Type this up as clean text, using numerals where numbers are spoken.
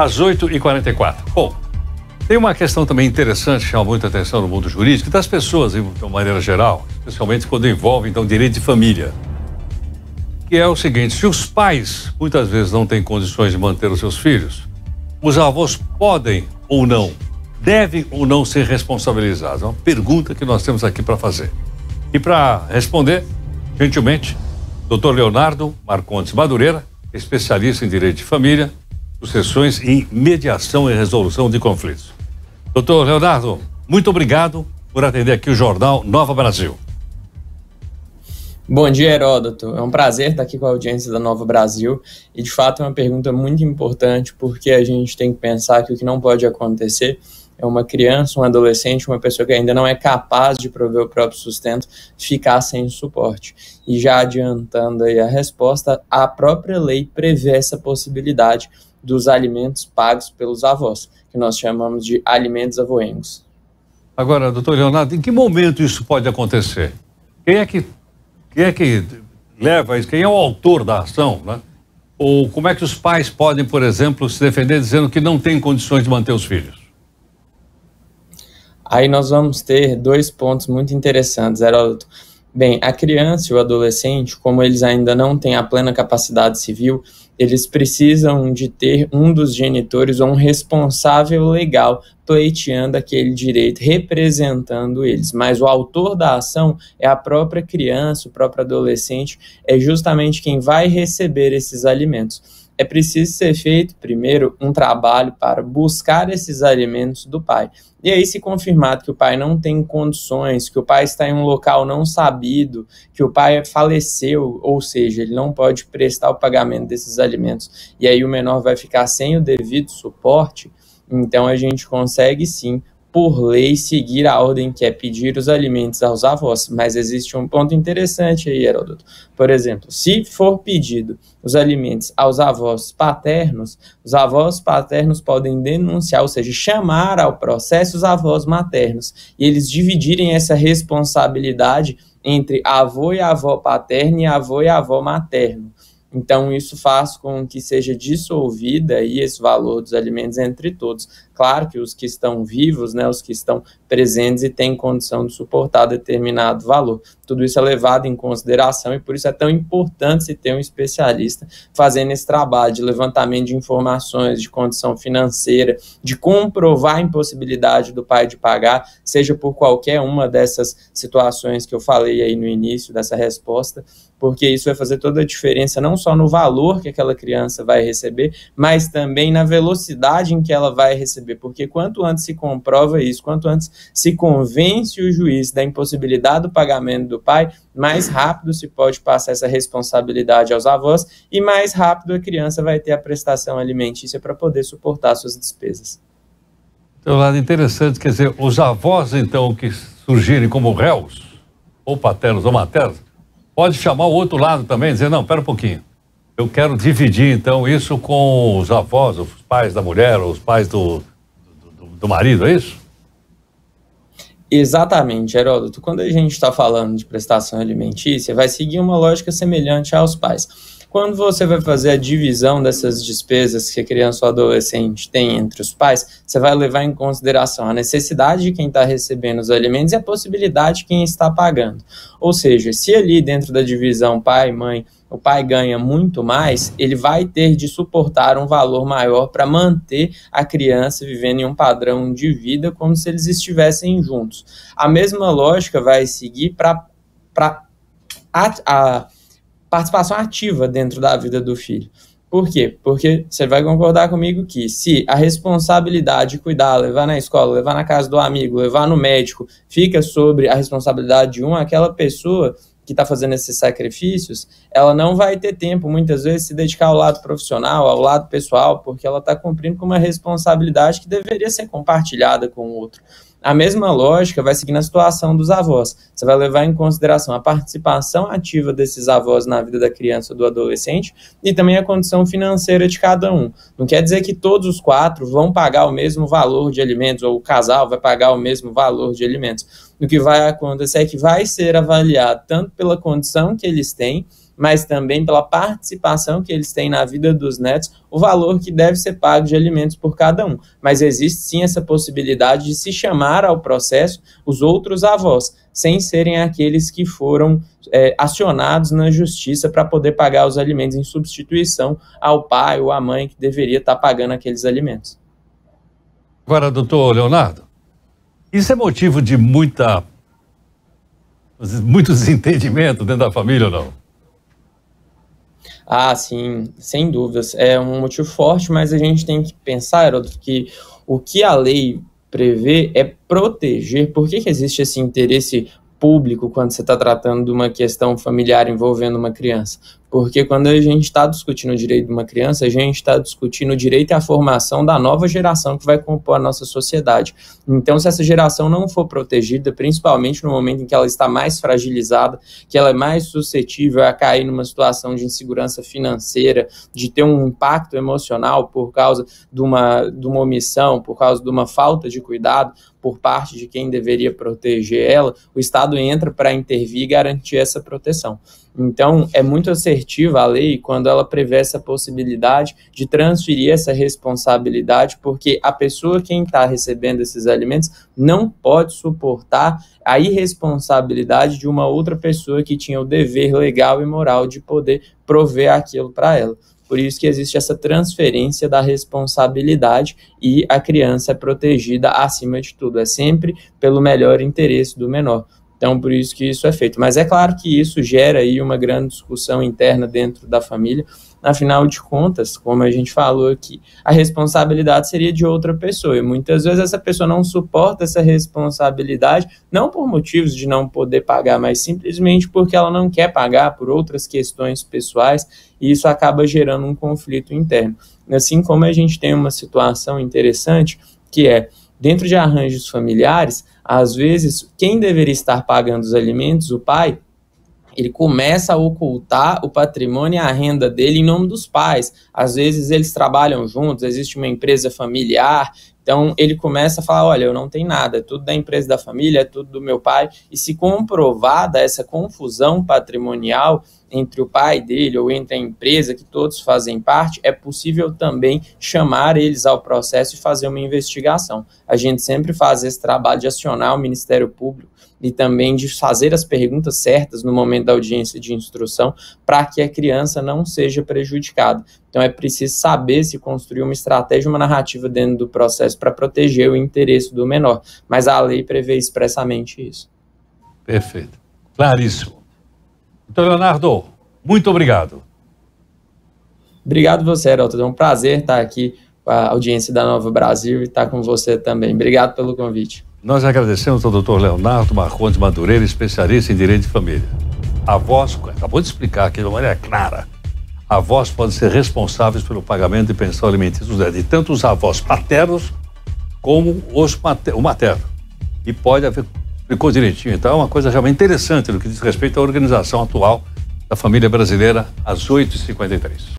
às 8h44. Bom, tem uma questão também interessante que chama muita atenção no mundo jurídico das pessoas, de uma maneira geral, especialmente quando envolve, então, direito de família. Que é o seguinte, se os pais, muitas vezes, não têm condições de manter os seus filhos, os avós podem ou não, devem ou não ser responsabilizados? É uma pergunta que nós temos aqui para fazer. E para responder, gentilmente, Dr. Leonardo Marcondes Madureira, especialista em direito de família, sucessões e mediação e resolução de conflitos. Doutor Leonardo, muito obrigado por atender aqui o Jornal Nova Brasil. Bom dia, Heródoto. É um prazer estar aqui com a audiência da Nova Brasil e, de fato, é uma pergunta muito importante porque a gente tem que pensar que o que não pode acontecer é uma criança, um adolescente, uma pessoa que ainda não é capaz de prover o próprio sustento, ficar sem suporte. E já adiantando aí a resposta, a própria lei prevê essa possibilidade dos alimentos pagos pelos avós, que nós chamamos de alimentos avoengos. Agora, doutor Leonardo, em que momento isso pode acontecer? Quem é que leva isso? Quem é o autor da ação, né? Ou como é que os pais podem, por exemplo, se defender dizendo que não têm condições de manter os filhos? Aí nós vamos ter dois pontos muito interessantes, Heródoto. Bem, a criança e o adolescente, como eles ainda não têm a plena capacidade civil, eles precisam de ter um dos genitores ou um responsável legal pleiteando aquele direito, representando eles. Mas o autor da ação é a própria criança, o próprio adolescente, é justamente quem vai receber esses alimentos. É preciso ser feito, primeiro, um trabalho para buscar esses alimentos do pai. E aí, se confirmado que o pai não tem condições, que o pai está em um local não sabido, que o pai faleceu, ou seja, ele não pode prestar o pagamento desses alimentos, e aí o menor vai ficar sem o devido suporte, então a gente consegue sim, por lei, seguir a ordem que é pedir os alimentos aos avós. Mas existe um ponto interessante aí, Heródoto. Por exemplo, se for pedido os alimentos aos avós paternos, os avós paternos podem denunciar, ou seja, chamar ao processo os avós maternos, e eles dividirem essa responsabilidade entre avô e avó paterna e avô e avó materno. Então, isso faz com que seja dissolvida aí esse valor dos alimentos entre todos. Claro que os que estão vivos, né, os que estão presentes e têm condição de suportar determinado valor. Tudo isso é levado em consideração e por isso é tão importante se ter um especialista fazendo esse trabalho de levantamento de informações, de condição financeira, de comprovar a impossibilidade do pai de pagar, seja por qualquer uma dessas situações que eu falei aí no início dessa resposta, porque isso vai fazer toda a diferença, não só no valor que aquela criança vai receber, mas também na velocidade em que ela vai receber, porque quanto antes se comprova isso, quanto antes se convence o juiz da impossibilidade do pagamento do pai, mais rápido se pode passar essa responsabilidade aos avós e mais rápido a criança vai ter a prestação alimentícia para poder suportar suas despesas. Tem um lado interessante, quer dizer, os avós, então, que surgirem como réus, ou paternos ou maternos, pode chamar o outro lado também e dizer, não, pera um pouquinho, eu quero dividir, então, isso com os avós, os pais da mulher, os pais do marido, é isso? Exatamente, Heródoto. Quando a gente está falando de prestação alimentícia, vai seguir uma lógica semelhante aos pais. Quando você vai fazer a divisão dessas despesas que a criança ou adolescente tem entre os pais, você vai levar em consideração a necessidade de quem está recebendo os alimentos e a possibilidade de quem está pagando. Ou seja, se ali dentro da divisão pai e mãe, o pai ganha muito mais, ele vai ter de suportar um valor maior para manter a criança vivendo em um padrão de vida como se eles estivessem juntos. A mesma lógica vai seguir para a participação ativa dentro da vida do filho. Por quê? Porque você vai concordar comigo que se a responsabilidade de cuidar, levar na escola, levar na casa do amigo, levar no médico, fica sobre a responsabilidade de aquela pessoa que está fazendo esses sacrifícios, ela não vai ter tempo, muitas vezes, de se dedicar ao lado profissional, ao lado pessoal, porque ela está cumprindo com uma responsabilidade que deveria ser compartilhada com o outro. A mesma lógica vai seguir na situação dos avós. Você vai levar em consideração a participação ativa desses avós na vida da criança ou do adolescente e também a condição financeira de cada um. Não quer dizer que todos os 4 vão pagar o mesmo valor de alimentos ou o casal vai pagar o mesmo valor de alimentos. O que vai acontecer é que vai ser avaliado tanto pela condição que eles têm, mas também pela participação que eles têm na vida dos netos, o valor que deve ser pago de alimentos por cada um. Mas existe sim essa possibilidade de se chamar ao processo os outros avós, sem serem aqueles que foram acionados na justiça para poder pagar os alimentos em substituição ao pai ou à mãe que deveria estar pagando aqueles alimentos. Agora, doutor Leonardo, isso é motivo de muito desentendimento dentro da família ou não? Ah, sim, sem dúvidas. É um motivo forte, mas a gente tem que pensar, Heródoto, que o que a lei prevê é proteger. Por que existe esse interesse público quando você está tratando de uma questão familiar envolvendo uma criança? Porque quando a gente está discutindo o direito de uma criança, a gente está discutindo o direito e a formação da nova geração que vai compor a nossa sociedade. Então, se essa geração não for protegida, principalmente no momento em que ela está mais fragilizada, que ela é mais suscetível a cair numa situação de insegurança financeira, de ter um impacto emocional por causa de uma omissão, por causa de uma falta de cuidado por parte de quem deveria proteger ela, o Estado entra para intervir e garantir essa proteção. Então, é muito assertiva a lei quando ela prevê essa possibilidade de transferir essa responsabilidade, porque a pessoa quem está recebendo esses alimentos não pode suportar a irresponsabilidade de uma outra pessoa que tinha o dever legal e moral de poder prover aquilo para ela. Por isso que existe essa transferência da responsabilidade e a criança é protegida acima de tudo. É sempre pelo melhor interesse do menor. Então, por isso que isso é feito. Mas é claro que isso gera aí uma grande discussão interna dentro da família. Afinal de contas, como a gente falou aqui, a responsabilidade seria de outra pessoa. E muitas vezes essa pessoa não suporta essa responsabilidade, não por motivos de não poder pagar, mas simplesmente porque ela não quer pagar por outras questões pessoais, e isso acaba gerando um conflito interno. Assim como a gente tem uma situação interessante, que é, dentro de arranjos familiares, às vezes, quem deveria estar pagando os alimentos, o pai, ele começa a ocultar o patrimônio e a renda dele em nome dos pais. Às vezes eles trabalham juntos, existe uma empresa familiar, então ele começa a falar, olha, eu não tenho nada, é tudo da empresa da família, é tudo do meu pai, e se comprovada essa confusão patrimonial entre o pai dele ou entre a empresa, que todos fazem parte, é possível também chamar eles ao processo e fazer uma investigação. A gente sempre faz esse trabalho de acionar o Ministério Público e também de fazer as perguntas certas no momento da audiência de instrução para que a criança não seja prejudicada. Então é preciso saber se construir uma estratégia, uma narrativa dentro do processo para proteger o interesse do menor, mas a lei prevê expressamente isso. Perfeito. Claríssimo. Então, Leonardo, muito obrigado. Obrigado você, Heródoto. É um prazer estar aqui com a audiência da Nova Brasil e estar com você também. Obrigado pelo convite. Nós agradecemos ao doutor Leonardo Marcondes Madureira, especialista em direito de família. Avós, acabou de explicar aqui de uma maneira clara, avós podem ser responsáveis pelo pagamento de pensão alimentícia de tanto os avós paternos como o materno. E pode haver, explicou direitinho, então é uma coisa realmente interessante no que diz respeito à organização atual da família brasileira, às 8h53.